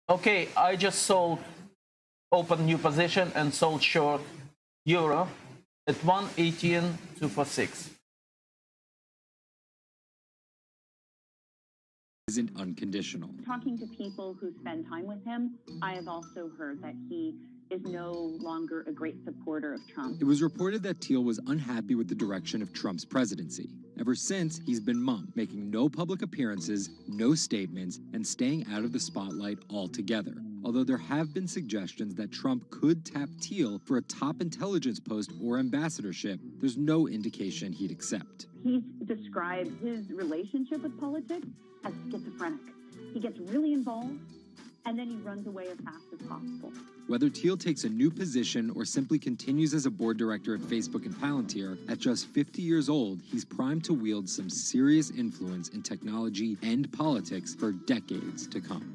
Okay, I just sold, opened new position and sold short euro at 118.246. Isn't unconditional. Talking to people who spend time with him, I have also heard that he is no longer a great supporter of Trump. It was reported that Thiel was unhappy with the direction of Trump's presidency. Ever since, he's been mum, making no public appearances, no statements, and staying out of the spotlight altogether. Although there have been suggestions that Trump could tap Thiel for a top intelligence post or ambassadorship, there's no indication he'd accept. He's described his relationship with politics as schizophrenic. He gets really involved, and then he runs away as fast as possible. Whether Thiel takes a new position or simply continues as a board director at Facebook and Palantir, at just 50 years old, he's primed to wield some serious influence in technology and politics for decades to come.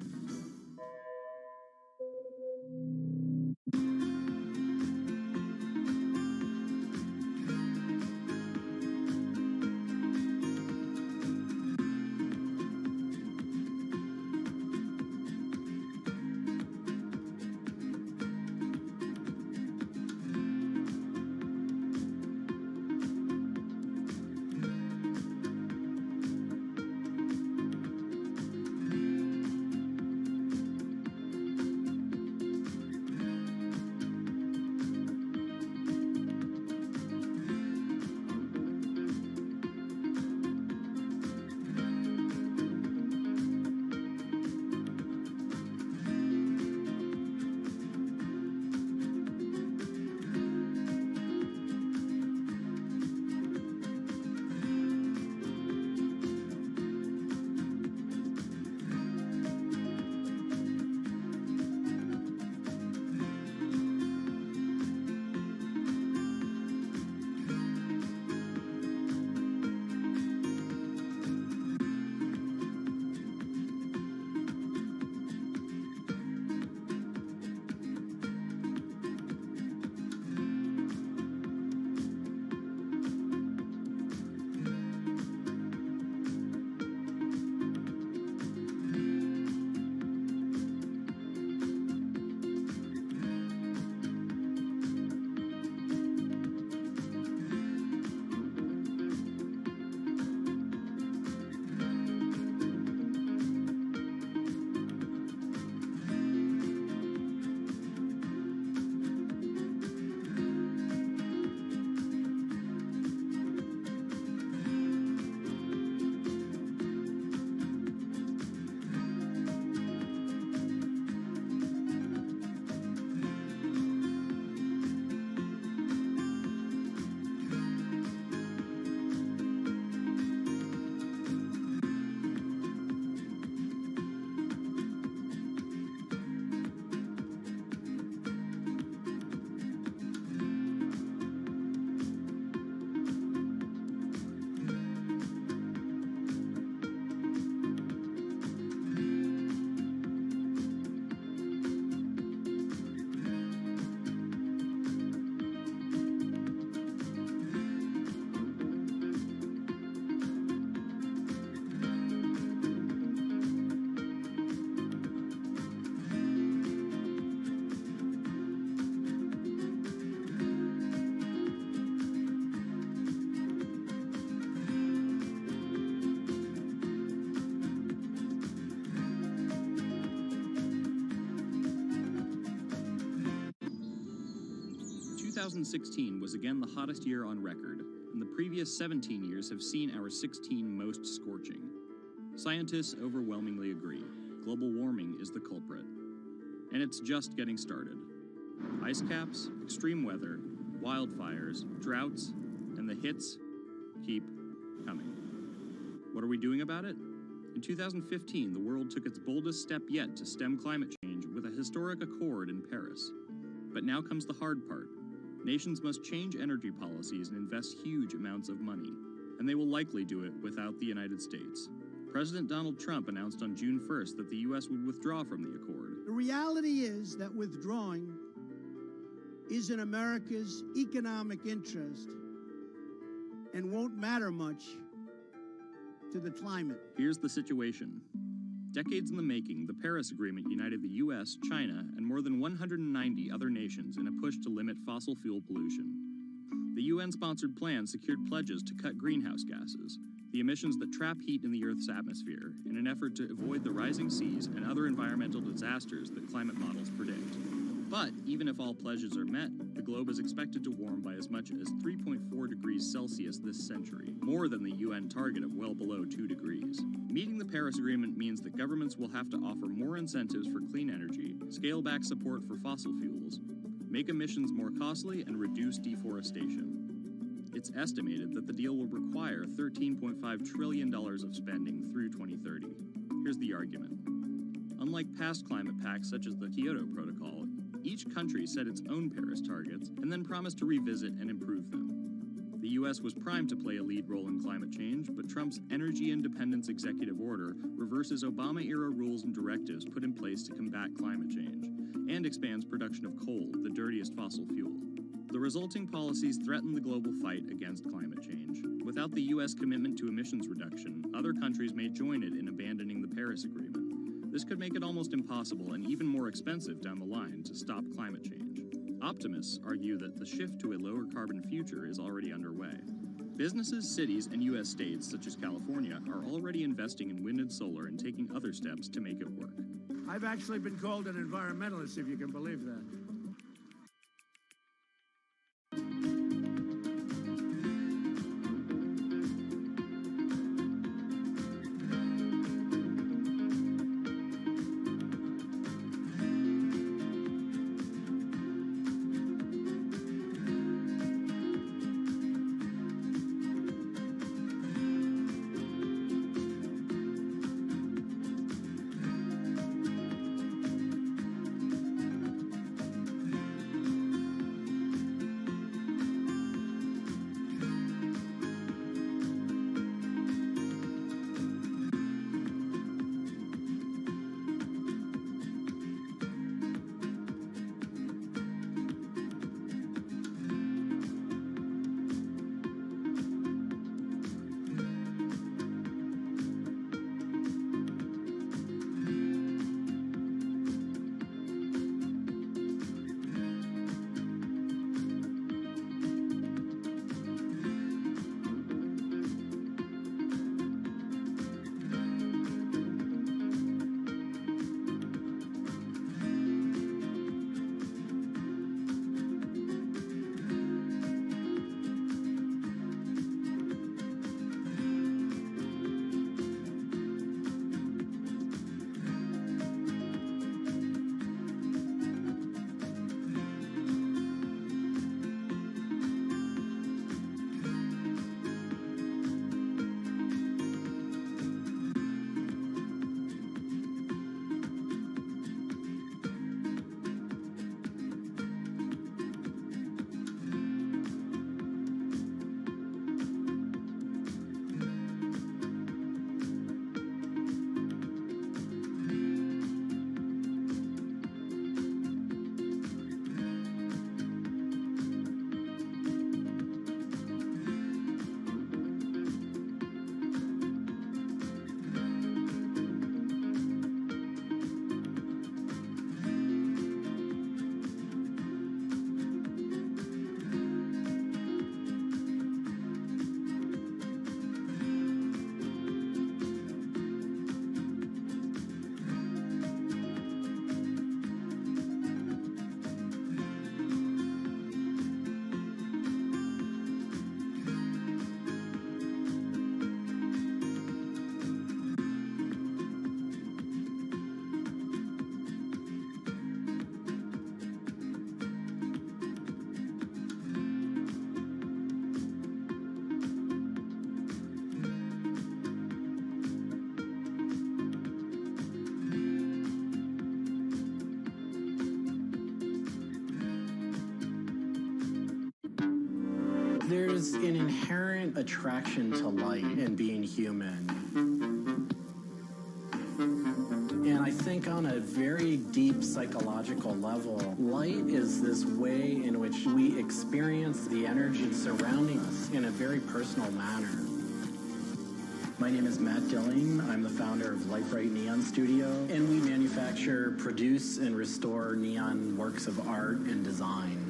Two 2016 was again the hottest year on record, and the previous 17 years have seen our 16 most scorching. Scientists overwhelmingly agree. Global warming is the culprit. And it's just getting started. Ice caps, extreme weather, wildfires, droughts, and the hits keep coming. What are we doing about it? In 2015, the world took its boldest step yet to stem climate change with a historic accord in Paris. But now comes the hard part. Nations must change energy policies and invest huge amounts of money, and they will likely do it without the United States. President Donald Trump announced on June 1st that the U.S. would withdraw from the accord. The reality is that withdrawing is in America's economic interest and won't matter much to the climate. Here's the situation. Decades in the making, the Paris Agreement united the US, China, and more than 190 other nations in a push to limit fossil fuel pollution. The UN-sponsored plan secured pledges to cut greenhouse gases, the emissions that trap heat in the Earth's atmosphere, in an effort to avoid the rising seas and other environmental disasters that climate models predict. But even if all pledges are met, the globe is expected to warm by as much as 3.4 degrees Celsius this century, more than the UN target of well below 2 degrees. Meeting the Paris Agreement means that governments will have to offer more incentives for clean energy, scale back support for fossil fuels, make emissions more costly, and reduce deforestation. It's estimated that the deal will require $13.5 trillion of spending through 2030. Here's the argument. Unlike past climate pacts such as the Kyoto Protocol, each country set its own Paris targets and then promised to revisit and improve them. The U.S. was primed to play a lead role in climate change, but Trump's Energy Independence Executive Order reverses Obama-era rules and directives put in place to combat climate change, and expands production of coal, the dirtiest fossil fuel. The resulting policies threaten the global fight against climate change. Without the U.S. commitment to emissions reduction, other countries may join it in abandoning the Paris Agreement. This could make it almost impossible and even more expensive down the line to stop climate change. Optimists argue that the shift to a lower carbon future is already underway. Businesses, cities, and U.S. states, such as California, are already investing in wind and solar and taking other steps to make it work. I've actually been called an environmentalist, if you can believe that. There's an inherent attraction to light and being human. And I think on a very deep psychological level, light is this way in which we experience the energy surrounding us in a very personal manner. My name is Matt Dilling. I'm the founder of Light Bright Neon Studio, and we manufacture, produce, and restore neon works of art and design.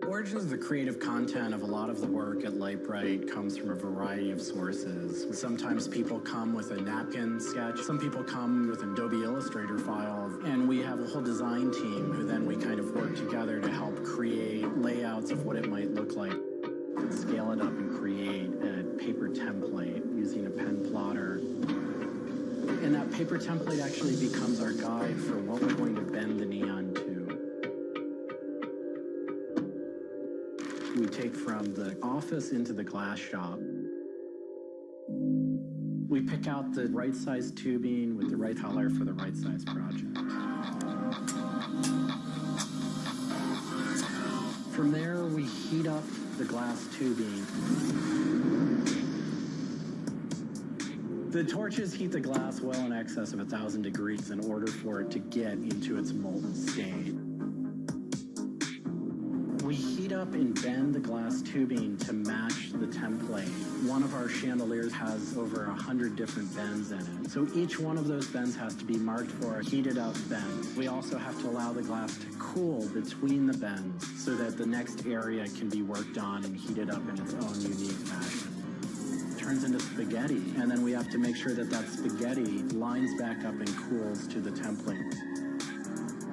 Origins of the creative content of a lot of the work at Light Bright comes from a variety of sources. Sometimes people come with a napkin sketch, some people come with an Adobe Illustrator file, and we have a whole design team who then we kind of work together to help create layouts of what it might look like. Scale it up and create a paper template using a pen plotter. And that paper template actually becomes our guide for what we're going to bend the neon to. We take from the office into the glass shop. We pick out the right size tubing with the right color for the right size project. From there, we heat up the glass tubing. The torches heat the glass well in excess of 1,000 degrees in order for it to get into its molten state. We heat up and bend the glass tubing to match the template. One of our chandeliers has over 100 different bends in it. So each one of those bends has to be marked for a heated up bend. We also have to allow the glass to cool between the bends so that the next area can be worked on and heated up in its own unique fashion. It turns into spaghetti, and then we have to make sure that that spaghetti lines back up and cools to the template.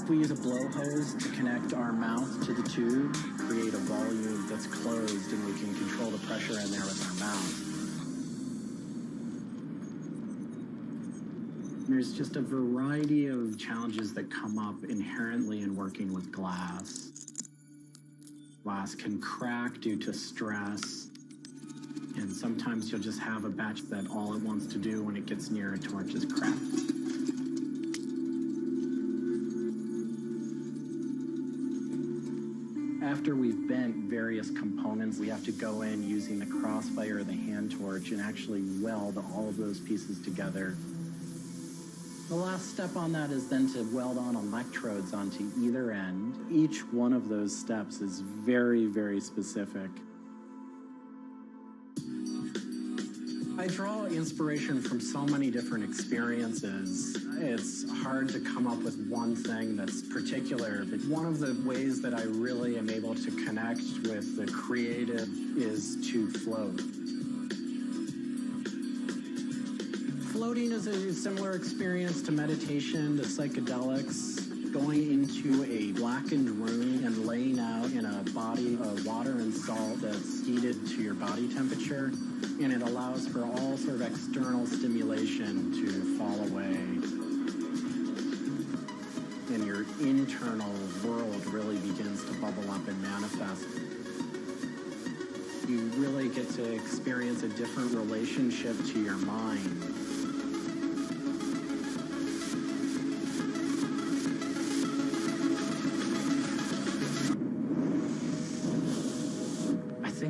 We use a blow hose to connect our mouth to the tube, create a volume that's closed, and we can control the pressure in there with our mouth. There's just a variety of challenges that come up inherently in working with glass. Glass can crack due to stress, and sometimes you'll just have a batch that all it wants to do when it gets near a torch is crack. After we've bent various components, we have to go in using the crossfire or the hand torch and actually weld all of those pieces together. The last step on that is then to weld on electrodes onto either end. Each one of those steps is very, very specific. I draw inspiration from so many different experiences. It's hard to come up with one thing that's particular, but one of the ways that I really am able to connect with the creative is to float. Floating is a similar experience to meditation, to psychedelics. Going into a blackened room and laying out in a body of water and salt that's heated to your body temperature, and it allows for all sort of external stimulation to fall away. And your internal world really begins to bubble up and manifest. You really get to experience a different relationship to your mind.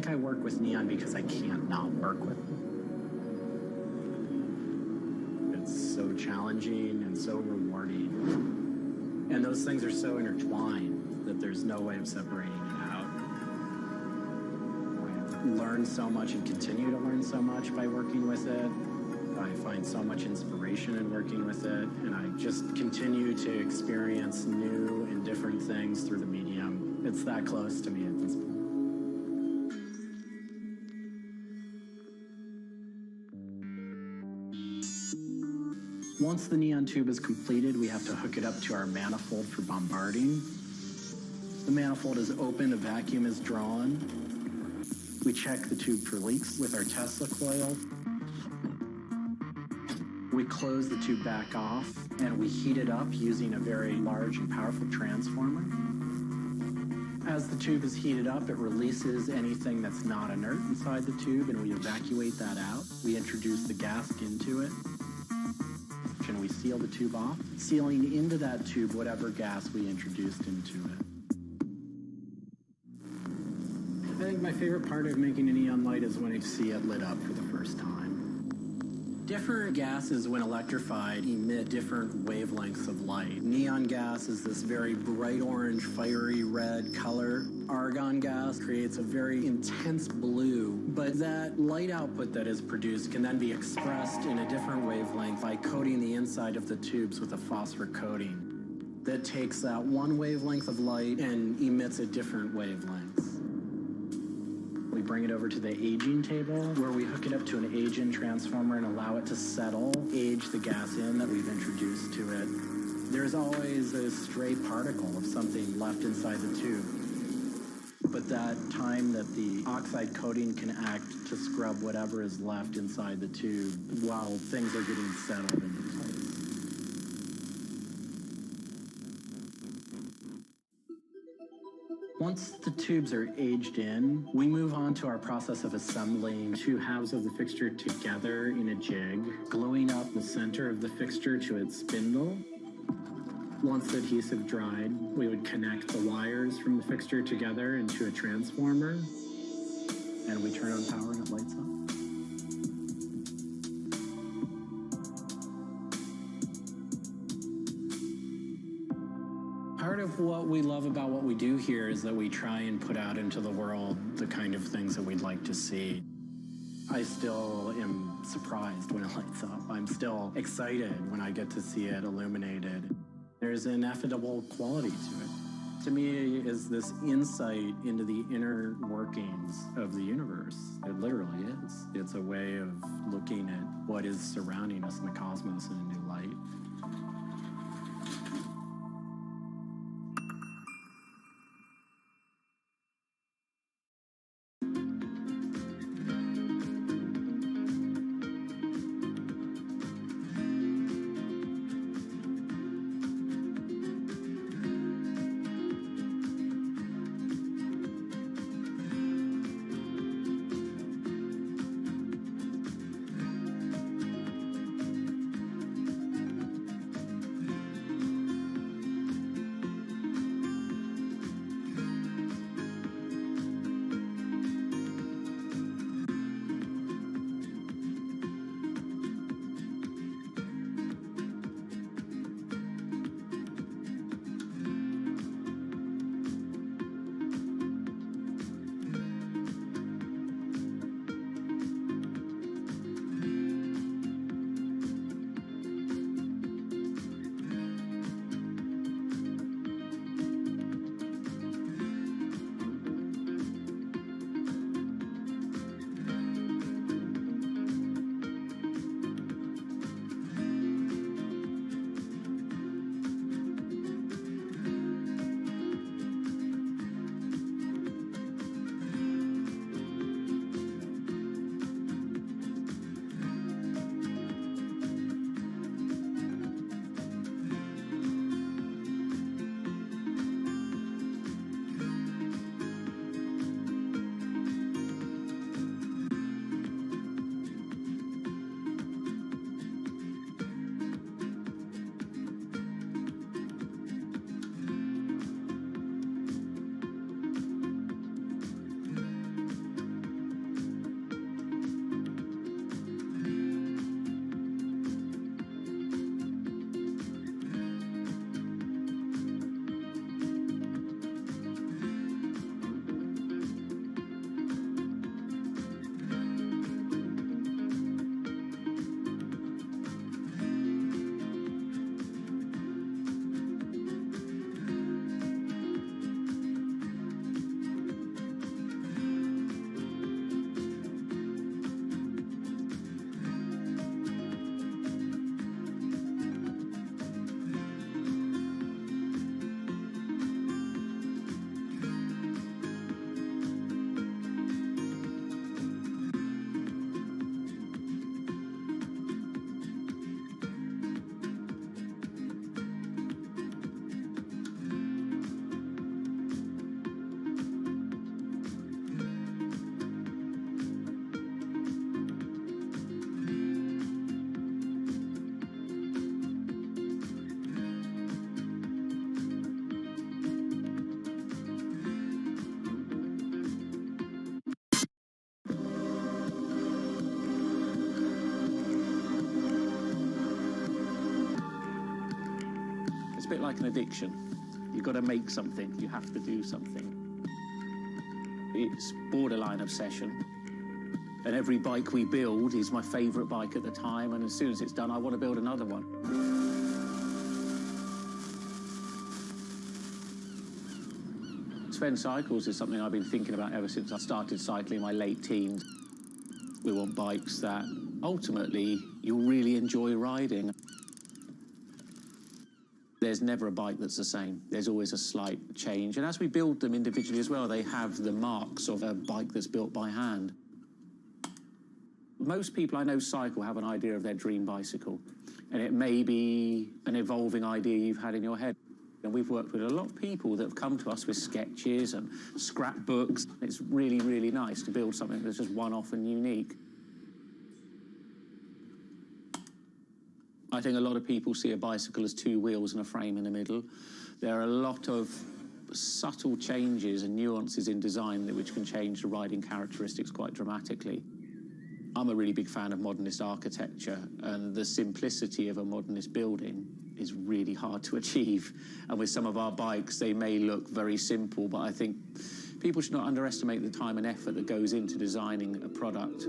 I work with neon because I can't not work with it. It's so challenging and so rewarding. And those things are so intertwined that there's no way of separating it out. I learn so much and continue to learn so much by working with it. I find so much inspiration in working with it, and I just continue to experience new and different things through the medium. It's that close to me at this point. Once the neon tube is completed, we have to hook it up to our manifold for bombarding. The manifold is open, a vacuum is drawn. We check the tube for leaks with our Tesla coil. We close the tube back off, and we heat it up using a very large and powerful transformer. As the tube is heated up, it releases anything that's not inert inside the tube, and we evacuate that out. We introduce the gas into it, and we seal the tube off, sealing into that tube whatever gas we introduced into it. I think my favorite part of making a neon light is when I see it lit up for the first time. Different gases, when electrified, emit different wavelengths of light. Neon gas is this very bright orange, fiery red color. Argon gas creates a very intense blue, but that light output that is produced can then be expressed in a different wavelength by coating the inside of the tubes with a phosphor coating that takes that one wavelength of light and emits a different wavelength. We bring it over to the aging table where we hook it up to an age-in transformer and allow it to settle, age the gas in that we've introduced to it. There's always a stray particle of something left inside the tube. But that time that the oxide coating can act to scrub whatever is left inside the tube while things are getting settled into place. Once the tubes are aged in, we move on to our process of assembling two halves of the fixture together in a jig, gluing up the center of the fixture to its spindle. Once the adhesive dried, we would connect the wires from the fixture together into a transformer, and we turn on power and it lights up. Part of what we love about what we do here is that we try and put out into the world the kind of things that we'd like to see. I still am surprised when it lights up. I'm still excited when I get to see it illuminated. There's an ineffable quality to it. To me, is this insight into the inner workings of the universe. It literally is. It's a way of looking at what is surrounding us in the cosmos in a new light. a bit like an addiction. You've got to make something. You have to do something. It's borderline obsession. And every bike we build is my favourite bike at the time, and as soon as it's done, I want to build another one. Sven Cycles is something I've been thinking about ever since I started cycling in my late teens. We want bikes that ultimately you'll really enjoy riding. There's never a bike that's the same. There's always a slight change. And as we build them individually as well, they have the marks of a bike that's built by hand. Most people I know cycle have an idea of their dream bicycle, and it may be an evolving idea you've had in your head. And we've worked with a lot of people that have come to us with sketches and scrapbooks. It's really, really nice to build something that's just one-off and unique. I think a lot of people see a bicycle as two wheels and a frame in the middle. There are a lot of subtle changes and nuances in design which can change the riding characteristics quite dramatically. I'm a really big fan of modernist architecture, and the simplicity of a modernist building is really hard to achieve. And with some of our bikes, they may look very simple, but I think people should not underestimate the time and effort that goes into designing a product.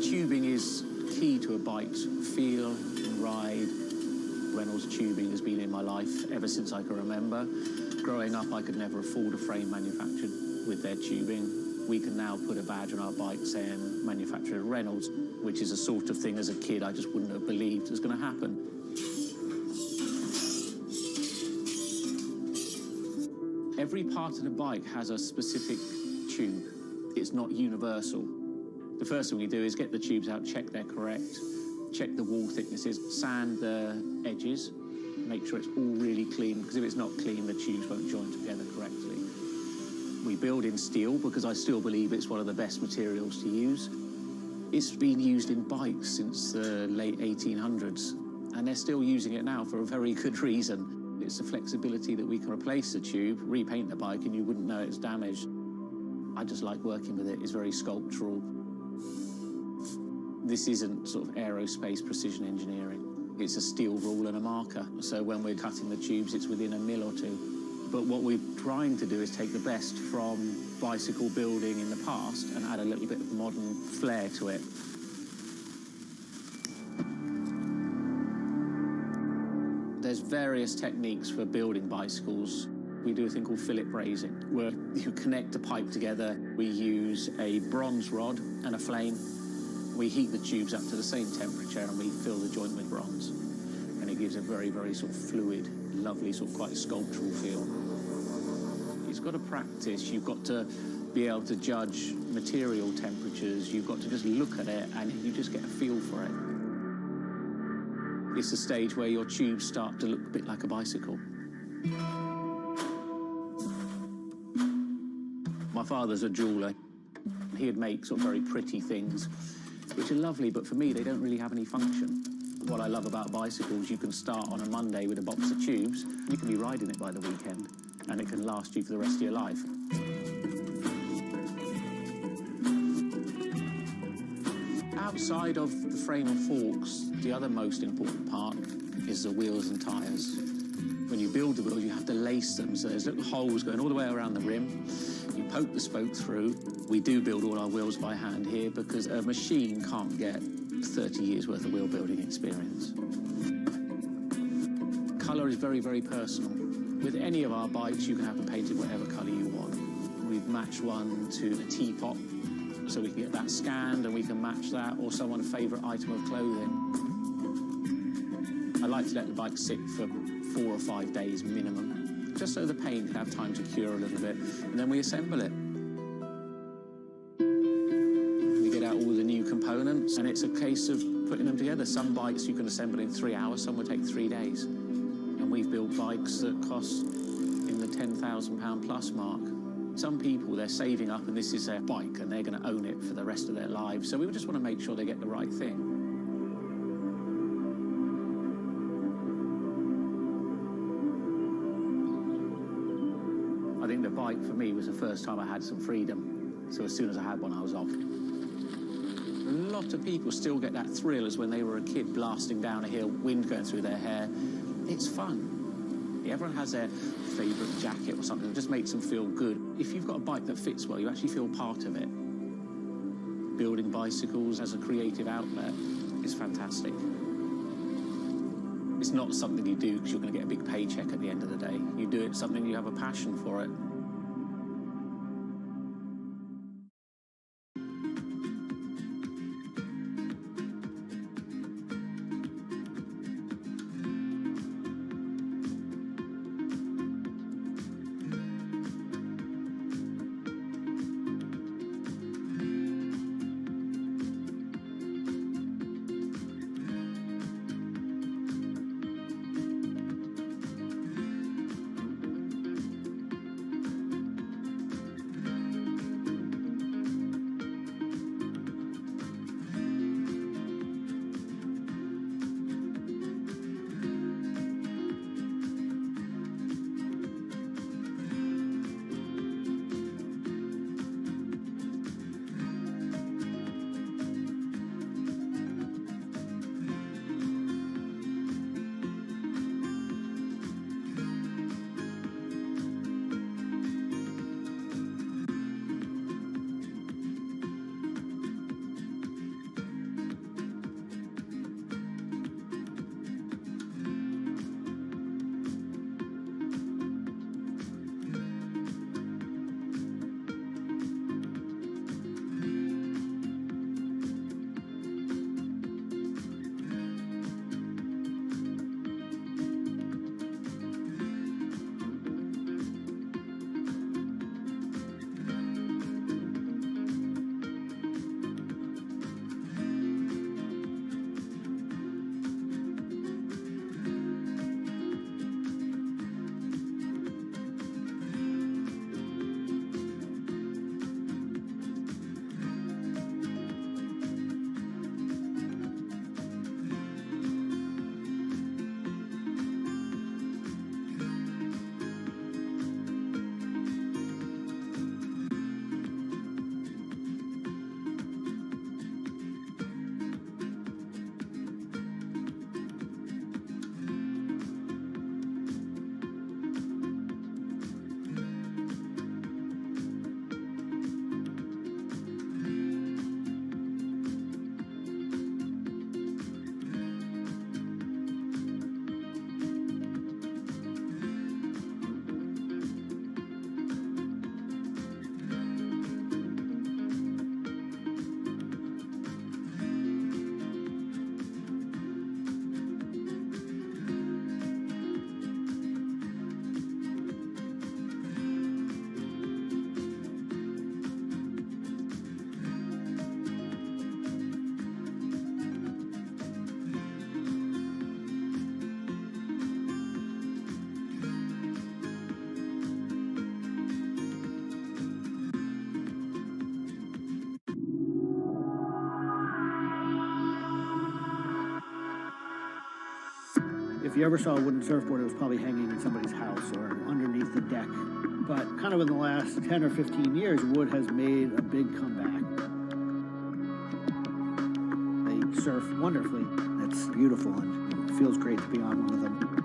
Tubing is key to a bike's feel and ride. Reynolds tubing has been in my life ever since I can remember. Growing up, I could never afford a frame manufactured with their tubing. We can now put a badge on our bike saying manufactured at Reynolds, which is a sort of thing as a kid I just wouldn't have believed was going to happen. Every part of the bike has a specific tube. It's not universal. The first thing we do is get the tubes out, check they're correct, check the wall thicknesses, sand the edges, make sure it's all really clean, because if it's not clean, the tubes won't join together correctly. We build in steel because I still believe it's one of the best materials to use. It's been used in bikes since the late 1800s, and they're still using it now for a very good reason. It's the flexibility that we can replace the tube, repaint the bike, and you wouldn't know it's damaged. I just like working with it. It's very sculptural. This isn't sort of aerospace precision engineering. It's a steel rule and a marker. So when we're cutting the tubes, it's within a mil or two. But what we're trying to do is take the best from bicycle building in the past and add a little bit of modern flair to it. There's various techniques for building bicycles. We do a thing called fillet brazing, where you connect a pipe together. We use a bronze rod and a flame. We heat the tubes up to the same temperature and we fill the joint with bronze. And it gives a very, very sort of fluid, lovely, sort of quite sculptural feel. You've got to practice. You've got to be able to judge material temperatures. You've got to just look at it and you just get a feel for it. It's a stage where your tubes start to look a bit like a bicycle. My father's a jeweller. He'd make sort of very pretty things, which are lovely, but for me, they don't really have any function. What I love about bicycles, you can start on a Monday with a box of tubes, you can be riding it by the weekend, and it can last you for the rest of your life. Outside of the frame and forks, the other most important part is the wheels and tyres. When you build the wheels, you have to lace them, so there's little holes going all the way around the rim. You poke the spoke through. We do build all our wheels by hand here because a machine can't get 30 years worth of wheel building experience. Colour is very, very personal. With any of our bikes, you can have them painted whatever colour you want. We've matched one to a teapot, so we can get that scanned and we can match that, or someone's favourite item of clothing. I like to let the bike sit for 4 or 5 days minimum, just so the paint can have time to cure a little bit, and then we assemble it. We get out all the new components, and it's a case of putting them together. Some bikes you can assemble in 3 hours, some will take 3 days. And we've built bikes that cost in the £10,000 plus mark. Some people, they're saving up, and this is their bike, and they're going to own it for the rest of their lives. So we just want to make sure they get the right thing. I think the bike, for me, was the first time I had some freedom. So as soon as I had one, I was off. lot of people still get that thrill as when they were a kid blasting down a hill, wind going through their hair. It's fun. Everyone has their favourite jacket or something that just makes them feel good. If you've got a bike that fits well, you actually feel part of it. Building bicycles as a creative outlet is fantastic. It's not something you do because you're going to get a big paycheck at the end of the day. You do it something you have a passion for it. If you ever saw a wooden surfboard, it was probably hanging in somebody's house or underneath the deck. But kind of in the last 10 or 15 years, wood has made a big comeback. They surf wonderfully. It's beautiful, and it feels great to be on one of them.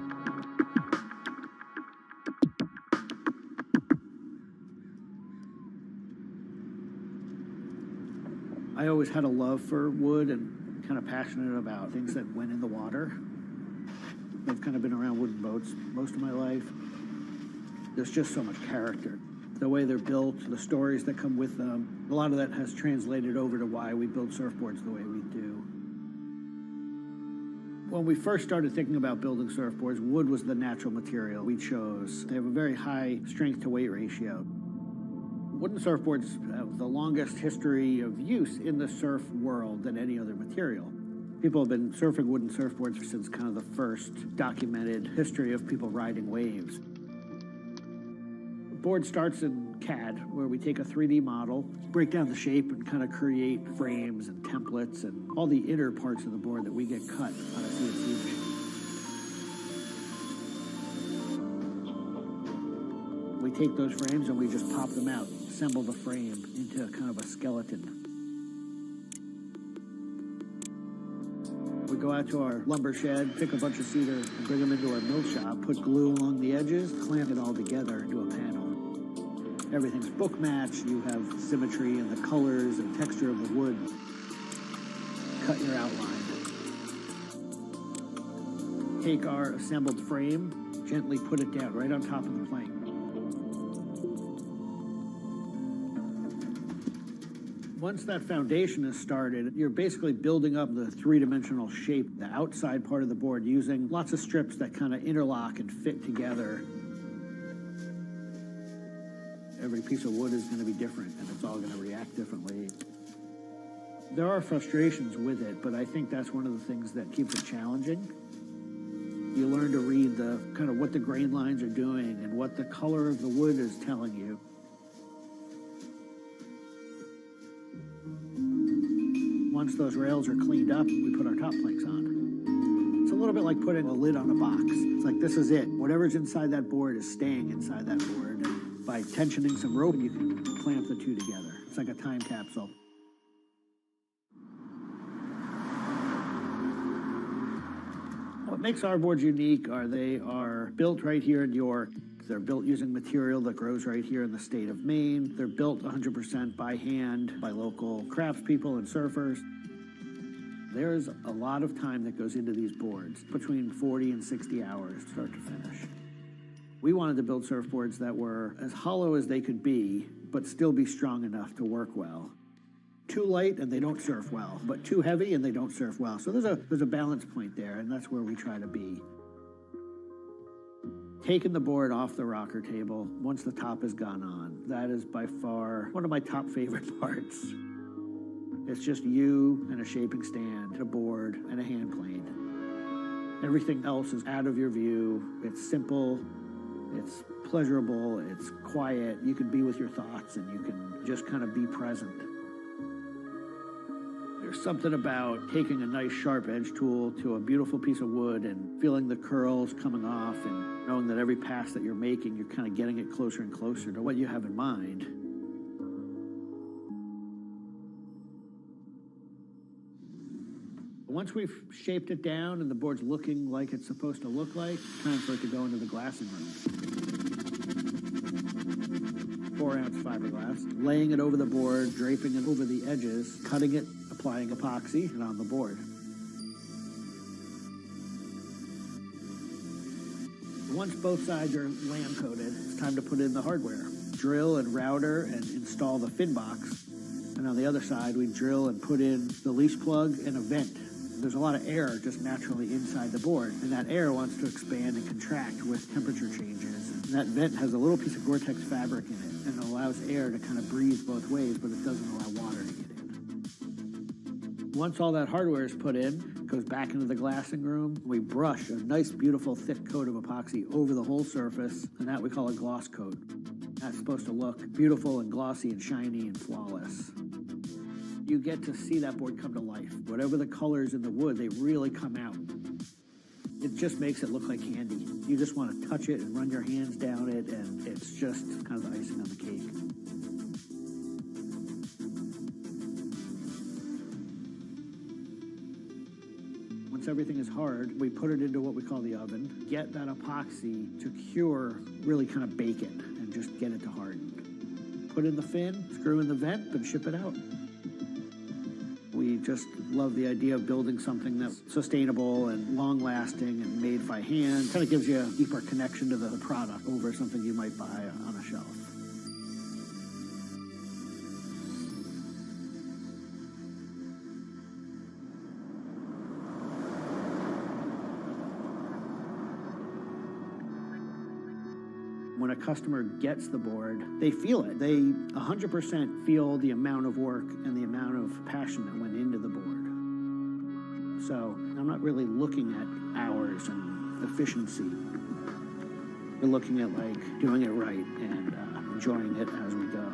I always had a love for wood and kind of passionate about things that went in the water. I've kind of been around wooden boats most of my life. There's just so much character. The way they're built, the stories that come with them, a lot of that has translated over to why we build surfboards the way we do. When we first started thinking about building surfboards, wood was the natural material we chose. They have a very high strength to weight ratio. Wooden surfboards have the longest history of use in the surf world than any other material. People have been surfing wooden surfboards since kind of the first documented history of people riding waves. The board starts in CAD, where we take a 3D model, break down the shape, and kind of create frames and templates and all the inner parts of the board that we get cut on a CNC machine. We take those frames and we just pop them out, assemble the frame into kind of a skeleton. go out to our lumber shed, pick a bunch of cedar, and bring them into our mill shop, put glue along the edges, clamp it all together into a panel. Everything's book matched. You have symmetry in the colors and texture of the wood. Cut your outline. Take our assembled frame, gently put it down right on top of the plank. Once that foundation is started, you're basically building up the three-dimensional shape, the outside part of the board, using lots of strips that kind of interlock and fit together. Every piece of wood is going to be different, and it's all going to react differently. There are frustrations with it, but I think that's one of the things that keeps it challenging. You learn to read the kind of what the grain lines are doing and what the color of the wood is telling you. Once those rails are cleaned up, we put our top planks on. It's a little bit like putting a lid on a box. It's like, this is it. Whatever's inside that board is staying inside that board. And by tensioning some rope, you can clamp the two together. It's like a time capsule. What makes our boards unique are they are built right here in York. They're built using material that grows right here in the state of Maine. They're built 100% by hand by local craftspeople and surfers. There's a lot of time that goes into these boards, between 40 and 60 hours, start to finish. We wanted to build surfboards that were as hollow as they could be, but still be strong enough to work well. Too light and they don't surf well, but too heavy and they don't surf well. So there's a balance point there, and that's where we try to be. Taking the board off the rocker table once the top has gone on, that is by far one of my top favorite parts. It's just you and a shaping stand, a board, and a hand plane. Everything else is out of your view. It's simple, it's pleasurable, it's quiet. You can be with your thoughts and you can just kind of be present. There's something about taking a nice sharp edge tool to a beautiful piece of wood and feeling the curls coming off and knowing that every pass that you're making, you're kind of getting it closer and closer to what you have in mind. Once we've shaped it down and the board's looking like it's supposed to look like, time for it to go into the glassing room. 4-ounce fiberglass, laying it over the board, draping it over the edges, cutting it, applying epoxy, and on the board. Once both sides are lamb coated, it's time to put in the hardware. Drill and router and install the fin box. And on the other side, we drill and put in the leash plug and a vent. There's a lot of air just naturally inside the board, and that air wants to expand and contract with temperature changes. And that vent has a little piece of Gore-Tex fabric in it, and it allows air to kind of breathe both ways, but it doesn't allow water to get in. Once all that hardware is put in, it goes back into the glassing room. We brush a nice, beautiful, thick coat of epoxy over the whole surface, and that we call a gloss coat. That's supposed to look beautiful and glossy and shiny and flawless. You get to see that board come to life. Whatever the colors in the wood, they really come out. It just makes it look like candy. You just want to touch it and run your hands down it, and it's just kind of the icing on the cake. Once everything is hard, we put it into what we call the oven, get that epoxy to cure, really kind of bake it, and just get it to harden. Put in the fin, screw in the vent, and ship it out. We just love the idea of building something that's sustainable and long-lasting and made by hand. Kind of gives you a deeper connection to the product over something you might buy on a shelf. When a customer gets the board, they feel it. They 100% feel the amount of work and the amount of passion that went into the board. So I'm not really looking at hours and efficiency. We're looking at like doing it right and enjoying it as we go.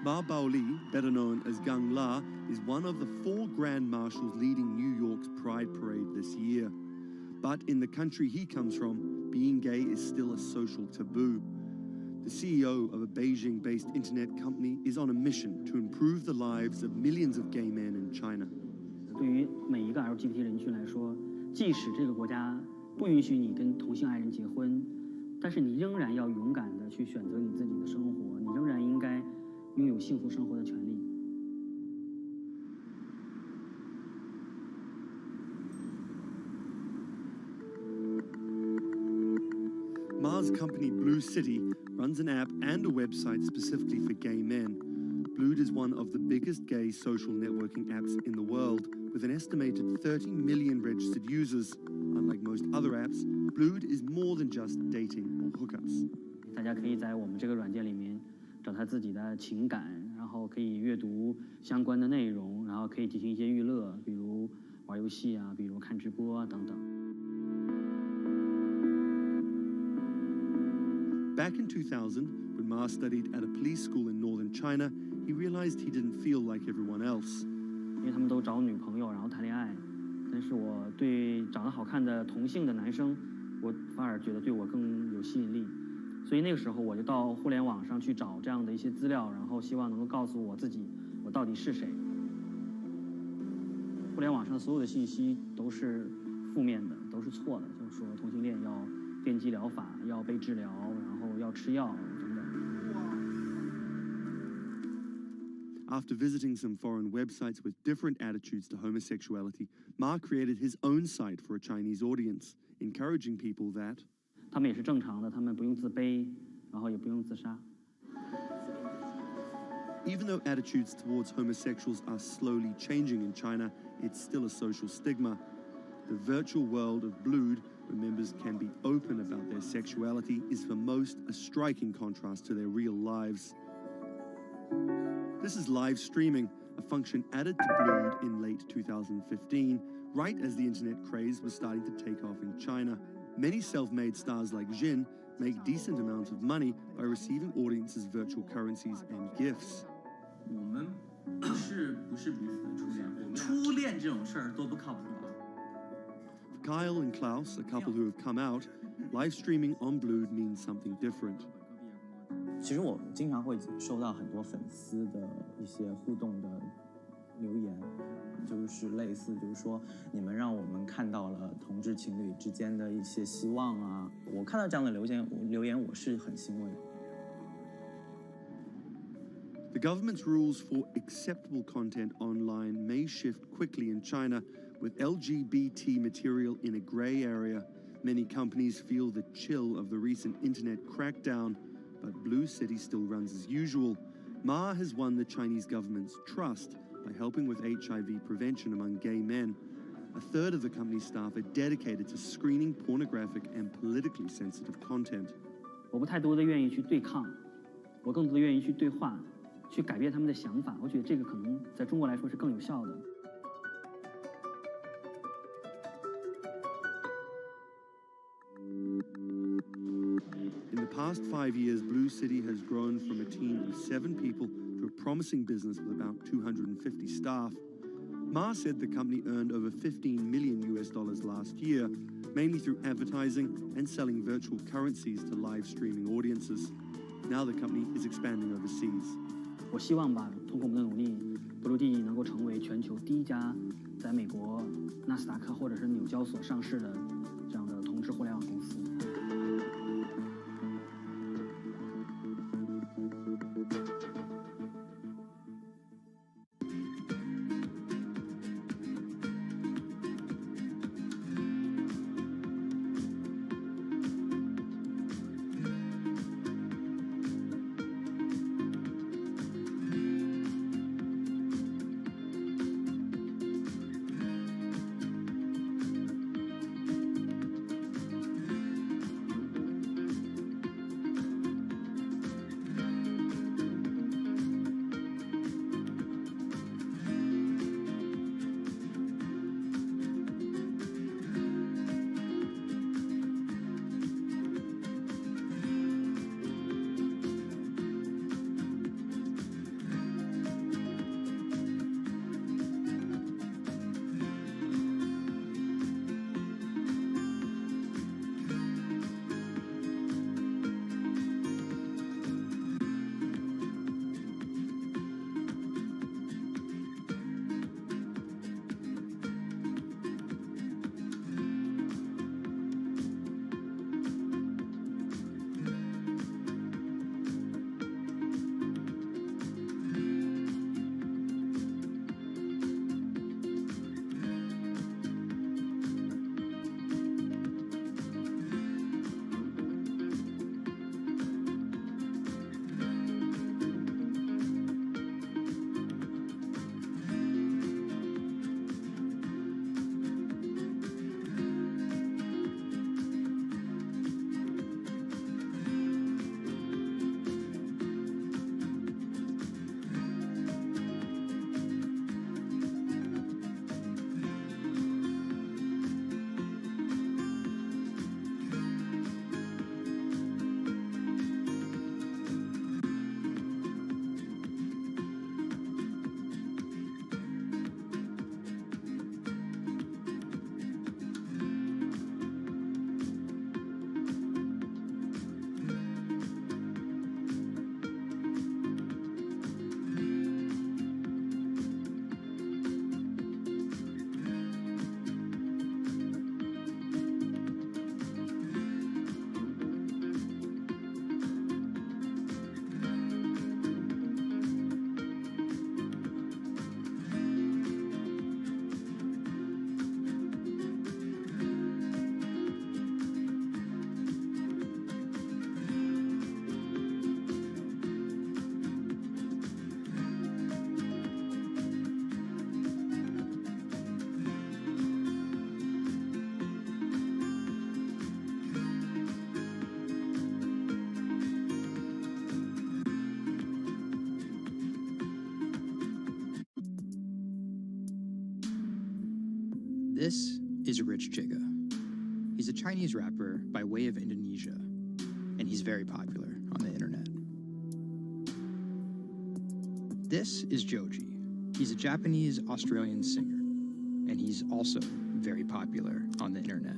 Ma Baoli, better known as Gang La, is one of the 4 Grand Marshals leading New York's Pride Parade this year. But in the country he comes from, being gay is still a social taboo. The CEO of a Beijing-based internet company is on a mission to improve the lives of millions of gay men in China. 对于每一个 LGBT 人群来说，即使这个国家不允许你跟同性爱人结婚，但是你仍然要勇敢地去选择你自己的生活，你仍然应该拥有幸福生活的权利。Ma's company Blue City runs an app and a website specifically for gay men. Blued is one of the biggest gay social networking apps in the world, with an estimated 30 million registered users. Unlike most other apps, Blued is more than just dating or hookups. 大家可以在我们这个软件里面找他自己的情感，然后可以阅读相关的内容，然后可以进行一些娱乐，比如玩游戏啊，比如看直播啊等等。Back in 2000, when Ma studied at a police school in northern China, he realized he didn't feel like everyone else. 因为他们都找女朋友，然后谈恋爱，但是我对长得好看的同性的男生，我反而觉得对我更有吸引力。所以那个时候我就到互联网上去找这样的一些资料，然后希望能够告诉我自己我到底是谁。互联网上所有的信息都是负面的，都是错的，就是说同性恋要电击疗法，要被治疗，然后要吃药等等。After visiting some foreign websites with different attitudes to homosexuality, Ma created his own site for a Chinese audience, encouraging people that 他们也是正常的，他们不用自卑，然后也不用自杀。even though attitudes towards homosexuals are slowly changing in China, it's still a social stigma. The virtual world of Blued, where members can be open about their sexuality, is for most a striking contrast to their real lives. This is live streaming, a function added to Blued in late 2015, right as the internet craze was starting to take off in China. Many self-made stars like Jin make decent amounts of money by receiving audiences' virtual currencies and gifts. 我们不是彼此的初恋，初恋这种事儿多不靠谱啊。For Kyle and Klaus, a couple who have come out, live streaming on Blued means something different. 其实我经常会收到很多粉丝的一些互动的留言，就是类似就是说你们让我们看到了同志情侣之间的一些希望啊，我看到这样的留言我是很欣慰的。The government's rules for acceptable content online may shift quickly in China, with LGBT material in a grey area. Many companies feel the chill of the recent internet crackdown, but Blue City still runs as usual. Ma has won the Chinese government's trust by helping with HIV prevention among gay men. A third of the company's staff are dedicated to screening pornographic and politically sensitive content. 我不太多的愿意去对抗，我更多的愿意去对话，去改变他们的想法。我觉得这个可能在中国来说是更有效的。In the past 5 years, Blue City has grown from a team of 7 people to a promising business with about 250 staff. Ma said the company earned over $15 million last year, mainly through advertising and selling virtual currencies to live streaming audiences. Now the company is expanding overseas. 我希望吧，通过我们的努力，Blue D 能够成为全球第一家在美国纳斯达克或者是纽交所上市的这样的同质互联网公司。This is Rich Chiga. He's a Chinese rapper by way of Indonesia, and he's very popular on the internet. This is Joji. He's a Japanese-Australian singer, and he's also very popular on the internet.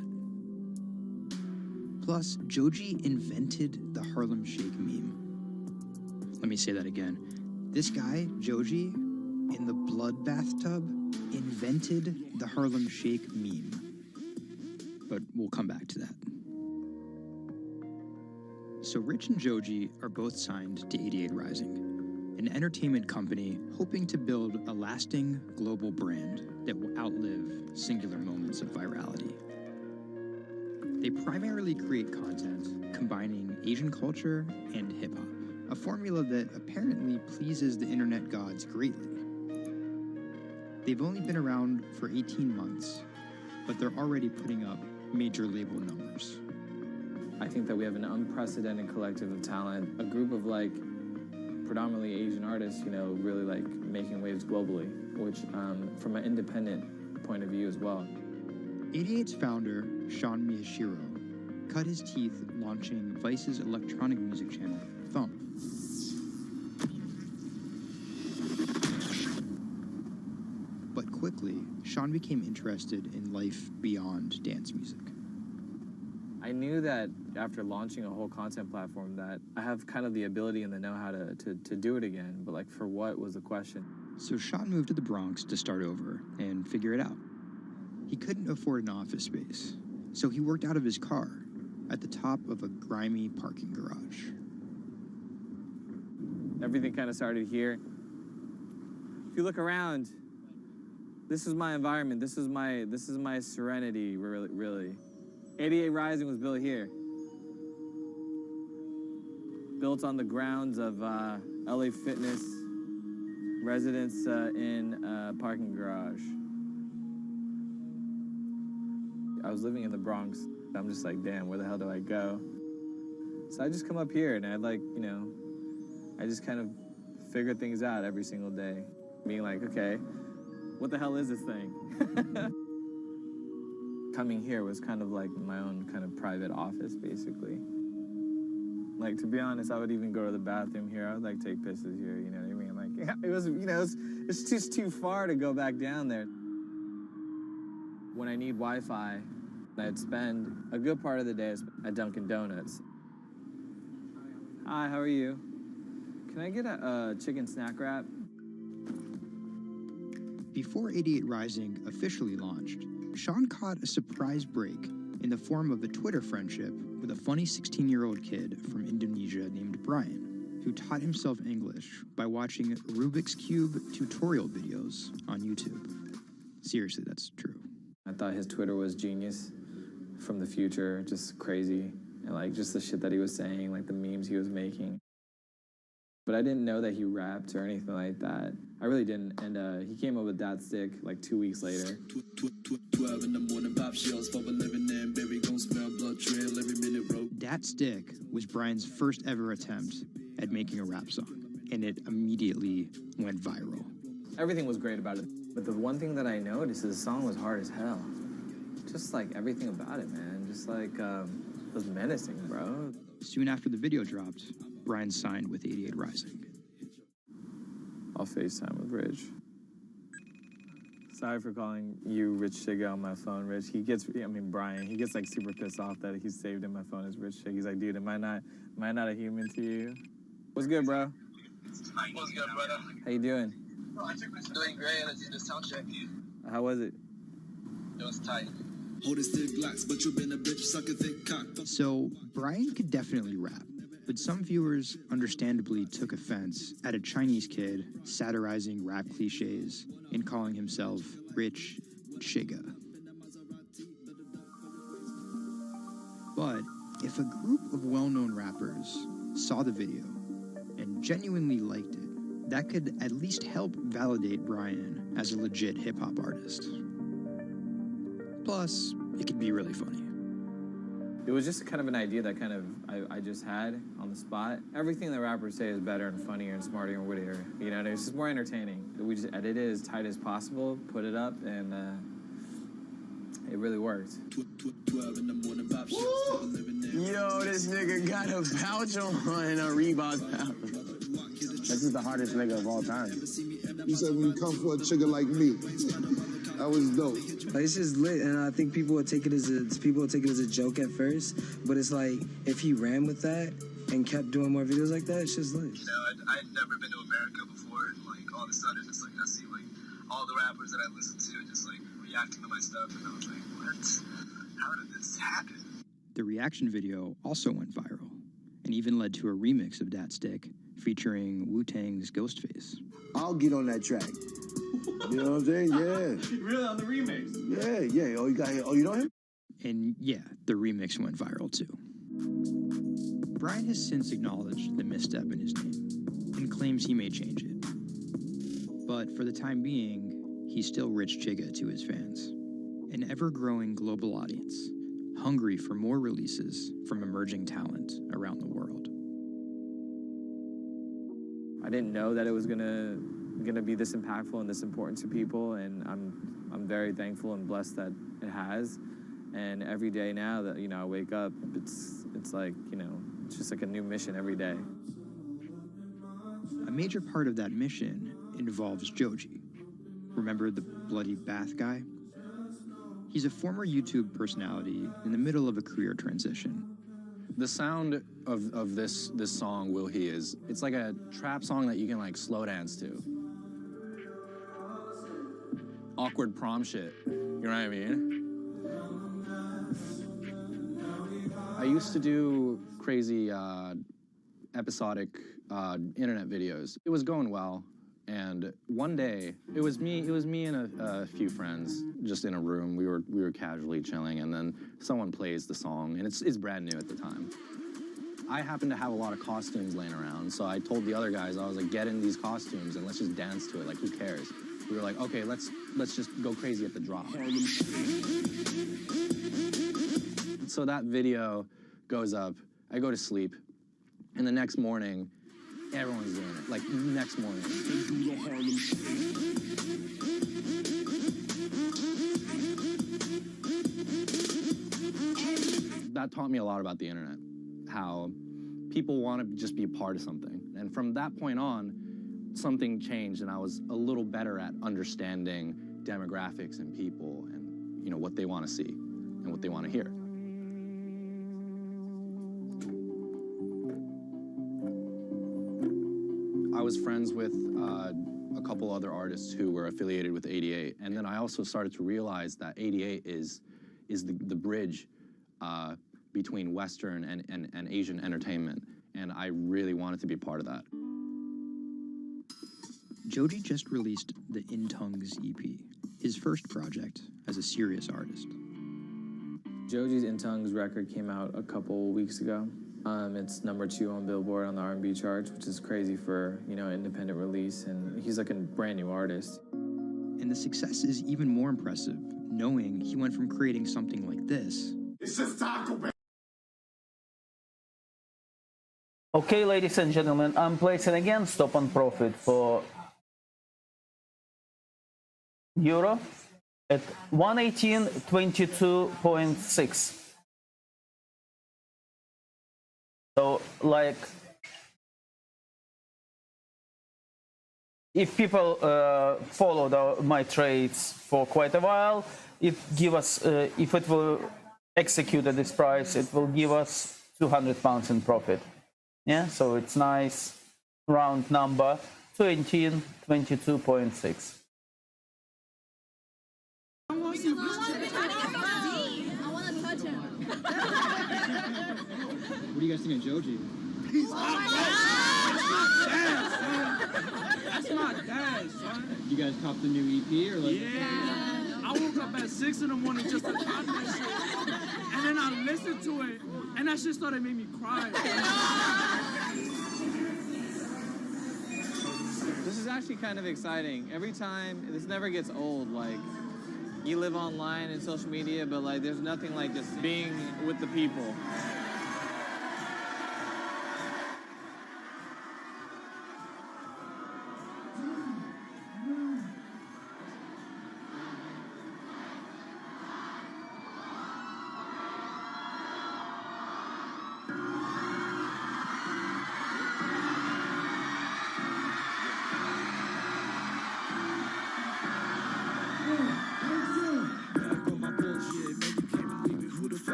Plus, Joji invented the Harlem Shake meme. Let me say that again. This guy, Joji, in the blood bathtub, invented the Harlem Shake meme. But we'll come back to that. So Rich and Joji are both signed to 88 Rising, an entertainment company hoping to build a lasting global brand that will outlive singular moments of virality. They primarily create content combining Asian culture and hip-hop, a formula that apparently pleases the internet gods greatly. They've only been around for 18 months, but they're already putting up major label numbers. I think that we have an unprecedented collective of talent, a group of like predominantly Asian artists, you know, really like making waves globally, which from an independent point of view as well. 88's founder, Sean Miyashiro, cut his teeth launching Vice's electronic music channel, Thump. But quickly, Sean became interested in life beyond dance music. I knew that after launching a whole content platform that I have kind of the ability and the know-how to do it again, but like for what was the question. So Sean moved to the Bronx to start over and figure it out. He couldn't afford an office space, so he worked out of his car at the top of a grimy parking garage. Everything kind of started here. If you look around, this is my environment. This is my serenity, really. 88 Rising was built here. Built on the grounds of LA Fitness, residence in a parking garage. I was living in the Bronx. I'm just like, damn, where the hell do I go? So I just come up here and I I just kind of figure things out every single day. Being like, okay, what the hell is this thing? Coming here was kind of like my own kind of private office, basically. Like, to be honest, I would even go to the bathroom here. I would like take pisses here, you know what I mean? Like, it was, it's just too far to go back down there. When I need Wi-Fi, I'd spend a good part of the day at Dunkin' Donuts. Hi, how are you? Can I get a chicken snack wrap? Before 88 Rising officially launched, Sean caught a surprise break in the form of a Twitter friendship with a funny 16-year-old kid from Indonesia named Brian, who taught himself English by watching Rubik's Cube tutorial videos on YouTube. Seriously, that's true. I thought his Twitter was genius, from the future, just crazy, and like just the shit that he was saying, like the memes he was making. But I didn't know that he rapped or anything like that. I really didn't, and he came up with that stick like 2 weeks later. 12 in the morning, pop shells for a living and baby gon' smell blood trail every minute road. Dat Stick was Brian's first ever attempt at making a rap song, and it immediately went viral. Everything was great about it, but the one thing that I noticed is the song was hard as hell. Just like everything about it, man. Just like, it was menacing, bro. Soon after the video dropped, Brian signed with 88 Rising. I'll FaceTime with Rich. Sorry for calling you Rich Chiga on my phone, Rich. Brian, he gets like super pissed off that he's saved in my phone as Rich Chiga. He's like, dude, am I not a human to you? What's good, bro? What's good, brother? How you doing? Doing great. Let's do the sound check. How was it? It was tight. So, Brian could definitely rap, but some viewers understandably took offense at a Chinese kid satirizing rap cliches and calling himself Rich Chiga. But if a group of well-known rappers saw the video and genuinely liked it, that could at least help validate Brian as a legit hip-hop artist. Plus, it could be really funny. It was just kind of an idea that I just had on the spot. Everything that rappers say is better and funnier and smarter and wittier. You know, it's just more entertaining. We just edit it as tight as possible, put it up, and it really worked. Yo, this nigga got a pouch on a Reebok pouch. This is the hardest nigga of all time. You said when you come for a trigger like me, that was dope. Like, it's just lit, and I think people will take it as a joke at first, but it's like if he ran with that and kept doing more videos like that, it's just lit. You know, I'd never been to America before, and like all of a sudden, it's like I see like all the rappers that I listen to just like reacting to my stuff, and I was like, what? How did this happen? The reaction video also went viral, and even led to a remix of Dat Stick featuring Wu-Tang's Ghostface. I'll get on that track. You know what I'm saying? Yeah. Really, on the remix? Yeah. Oh, you know him? And yeah, the remix went viral too. Brian has since acknowledged the misstep in his name and claims he may change it. But for the time being, he's still Rich Chigga to his fans. An ever-growing global audience, hungry for more releases from emerging talent around the world. I didn't know that it was gonna be this impactful and this important to people, and I'm very thankful and blessed that it has. And every day now that I wake up, it's like it's just like a new mission every day. A major part of that mission involves Joji. Remember the bloody bath guy? He's a former YouTube personality in the middle of a career transition. The sound of this song, Will He, it's like a trap song that you can like slow dance to. Awkward prom shit, you know what I mean? I used to do crazy episodic internet videos. It was going well, and one day it was me and a few friends just in a room. We were casually chilling, and then someone plays the song, and it's brand new at the time. I happened to have a lot of costumes laying around, so I told the other guys, I was like, get in these costumes and let's just dance to it. Like, who cares? We were like, okay, let's just go crazy at the drop. So that video goes up. I go to sleep, and the next morning, everyone's doing it. Like, next morning. That taught me a lot about the internet, how people want to just be a part of something. And from that point on, something changed, and I was a little better at understanding demographics and people and, what they want to see and what they want to hear. I was friends with a couple other artists who were affiliated with 88, and then I also started to realize that 88 is the bridge between Western and Asian entertainment, and I really wanted to be part of that. Joji just released the In Tongues EP, his first project as a serious artist. Joji's In Tongues record came out a couple weeks ago. It's #2 on Billboard on the R&B charts, which is crazy for, independent release, and he's like a brand new artist. And the success is even more impressive, knowing he went from creating something like this. It's just Taco Bell. Okay, ladies and gentlemen, I'm placing again stop on profit for euro at 118.22.6. So, like, if people followed my trades for quite a while, it give us, if it will execute at this price, it will give us £200 in profit. Yeah, so it's nice round number, 22.6. I want to touch him. What do you guys think of Joji? He's That's my dad, son. You guys cop the new EP or like? Yeah. I woke up at 6 in the morning just to cop that shit. And then I listened to it, and that shit started making me cry. This is actually kind of exciting. Every time, this never gets old. Like, you live online and social media, but like, there's nothing like just being with the people.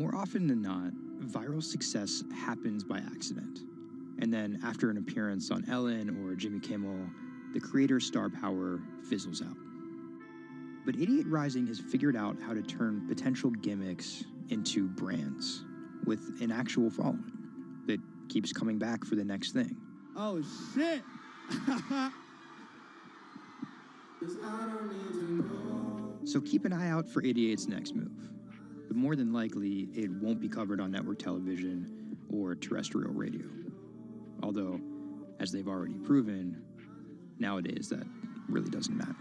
More often than not, viral success happens by accident. And then after an appearance on Ellen or Jimmy Kimmel, the creator's star power fizzles out. But Idiot Rising has figured out how to turn potential gimmicks into brands with an actual following that keeps coming back for the next thing. Oh, shit! So keep an eye out for Idiot's next move. But more than likely, it won't be covered on network television or terrestrial radio. Although, as they've already proven, nowadays that really doesn't matter.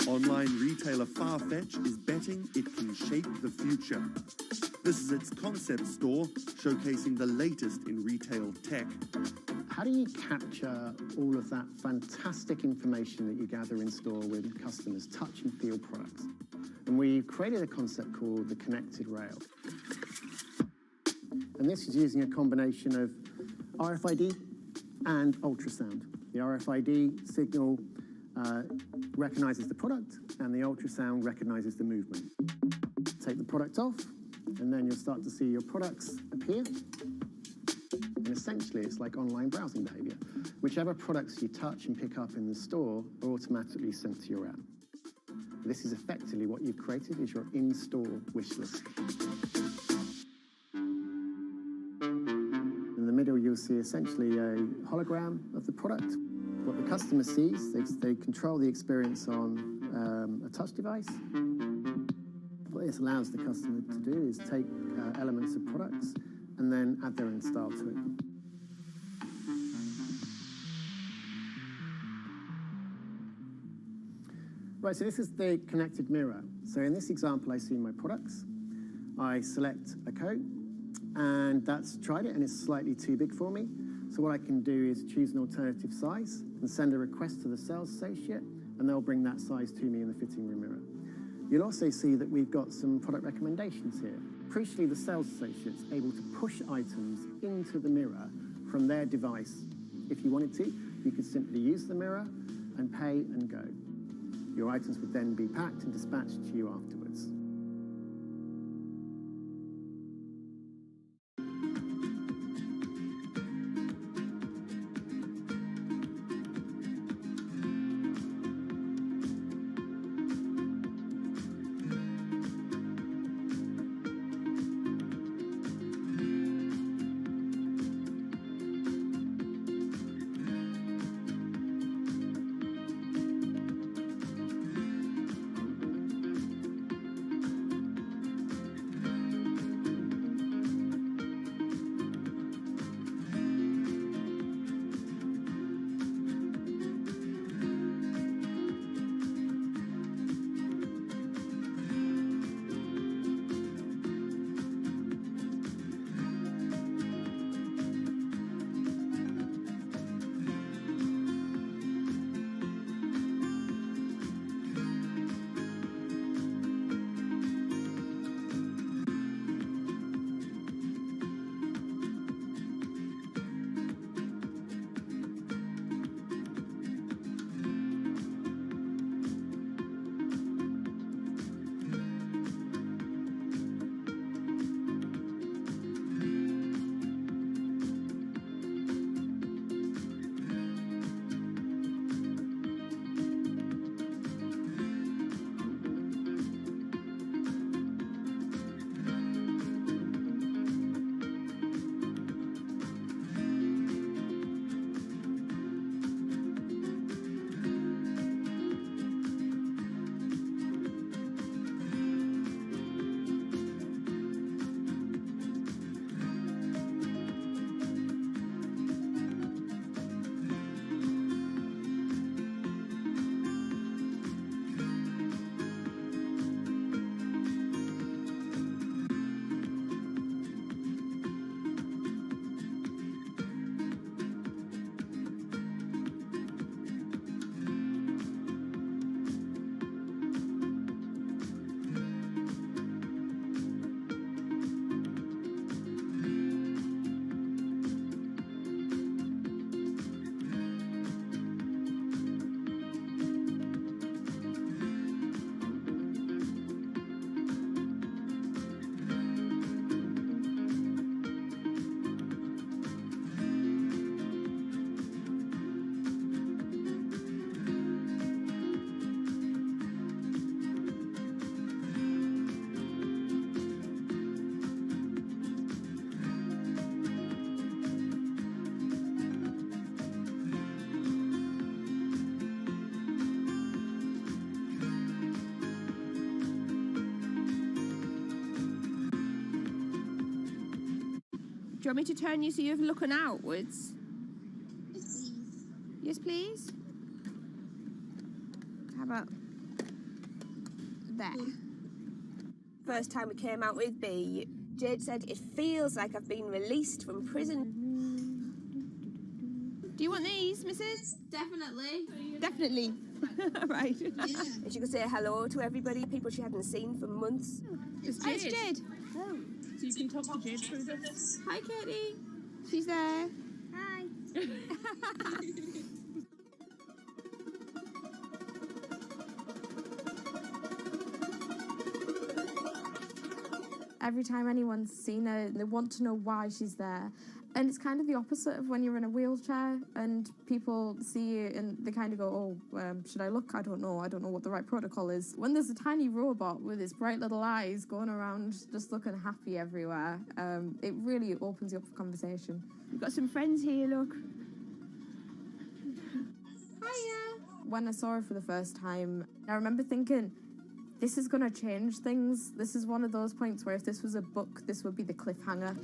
Online retailer Farfetch is betting it can shape the future. This is its concept store, showcasing the latest in retail tech. How do you capture all of that fantastic information that you gather in store with customers, touch and feel products? And we created a concept called the connected rail. And this is using a combination of RFID and ultrasound. The RFID signal recognizes the product, and the ultrasound recognizes the movement. Take the product off, and then you'll start to see your products appear. And essentially, it's like online browsing behavior. Whichever products you touch and pick up in the store are automatically sent to your app. This is effectively what you've created is your in-store wish list. In the middle, you'll see essentially a hologram of the product. What the customer sees, they control the experience on a touch device. What this allows the customer to do is take elements of products and then add their own style to it. Right, so this is the connected mirror. So in this example, I see my products. I select a coat, and that's tried it, and it's slightly too big for me. So what I can do is choose an alternative size and send a request to the sales associate, and they'll bring that size to me in the fitting room mirror. You'll also see that we've got some product recommendations here. Crucially, the sales associate's able to push items into the mirror from their device. If you wanted to, you could simply use the mirror and pay and go. Your items would then be packed and dispatched to you afterwards. Do you want me to turn you so you're looking outwards? Yes, please. How about there? First time we came out with B, Jade said, "It feels like I've been released from prison." Do you want these, Mrs.? Definitely. Definitely. Right. Yeah. And she could say hello to everybody, people she hadn't seen for months. It's Hi, it's Jade. Jade. Oh. So you can talk to Jade through this. Hi, Katie. She's there. Hi. Every time anyone's seen her, they want to know why she's there. And it's kind of the opposite of when you're in a wheelchair and people see you and they kind of go, oh, should I look? I don't know what the right protocol is. When there's a tiny robot with its bright little eyes going around just looking happy everywhere, it really opens you up for conversation. We've got some friends here, look. Hiya! When I saw her for the first time, I remember thinking, this is going to change things. This is one of those points where if this was a book, this would be the cliffhanger.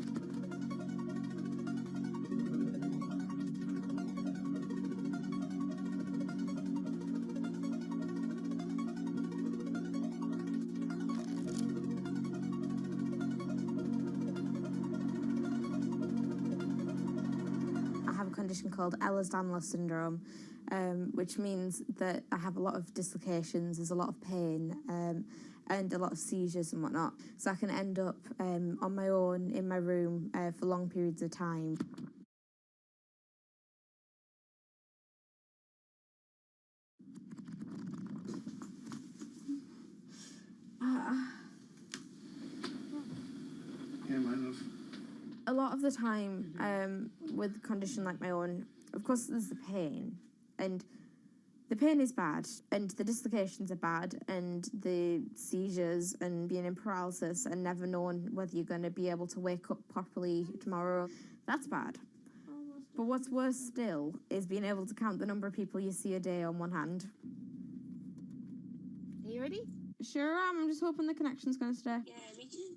condition called Ehlers-Danlos syndrome, which means that I have a lot of dislocations, there's a lot of pain, and a lot of seizures and whatnot. So I can end up on my own in my room for long periods of time. A lot of the time, with a condition like my own, of course there's the pain, and the pain is bad, and the dislocations are bad, and the seizures and being in paralysis and never knowing whether you're going to be able to wake up properly tomorrow, that's bad. But what's worse still is being able to count the number of people you see a day on one hand. Are you ready? Sure am, I'm just hoping the connection's going to stay. Yeah, me too.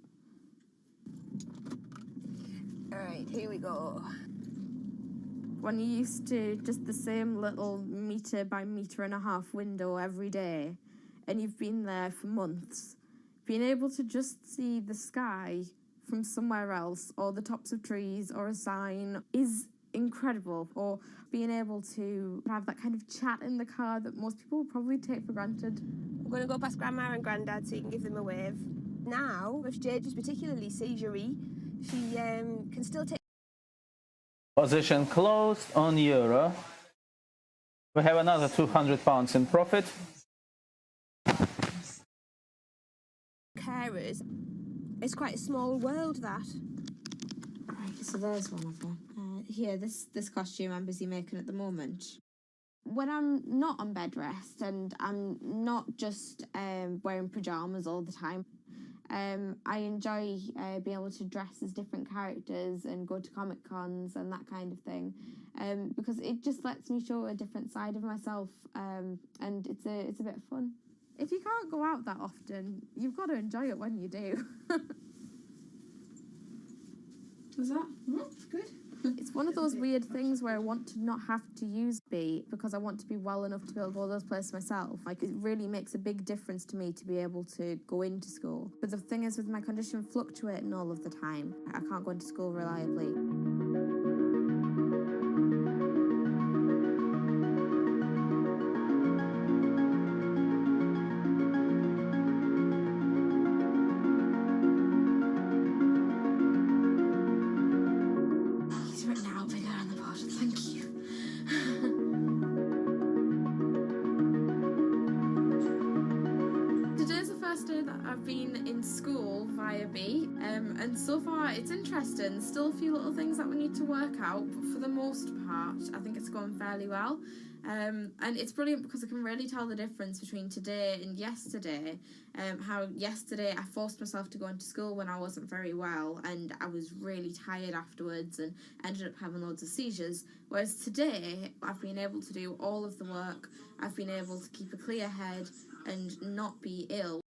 Alright, here we go. When you're used to just the same little metre by metre and a half window every day, and you've been there for months, being able to just see the sky from somewhere else, or the tops of trees, or a sign, is incredible. Or being able to have that kind of chat in the car that most people would probably take for granted. I'm going to go past Grandma and Grandad so you can give them a wave. Now, if Jade is particularly seizure-y, she can still take... Position closed on euro. We have another £200 in profit. Carers. It's quite a small world, that. Right, so there's one of them. Here, this costume I'm busy making at the moment. When I'm not on bed rest and I'm not just wearing pyjamas all the time, I enjoy being able to dress as different characters and go to Comic Cons and that kind of thing, because it just lets me show a different side of myself, and it's a bit of fun. If you can't go out that often, you've got to enjoy it when you do. Was that? It's good. It's one of those weird things where I want to not have to use B because I want to be well enough to be able to go those places myself. Like, it really makes a big difference to me to be able to go into school. But the thing is, with my condition fluctuating all of the time, I can't go into school reliably. I've been in school via B, and so far it's interesting. Still a few little things that we need to work out, but for the most part I think it's going fairly well, and it's brilliant because I can really tell the difference between today and yesterday. How yesterday I forced myself to go into school when I wasn't very well, and I was really tired afterwards and ended up having loads of seizures, whereas today I've been able to do all of the work, I've been able to keep a clear head and not be ill.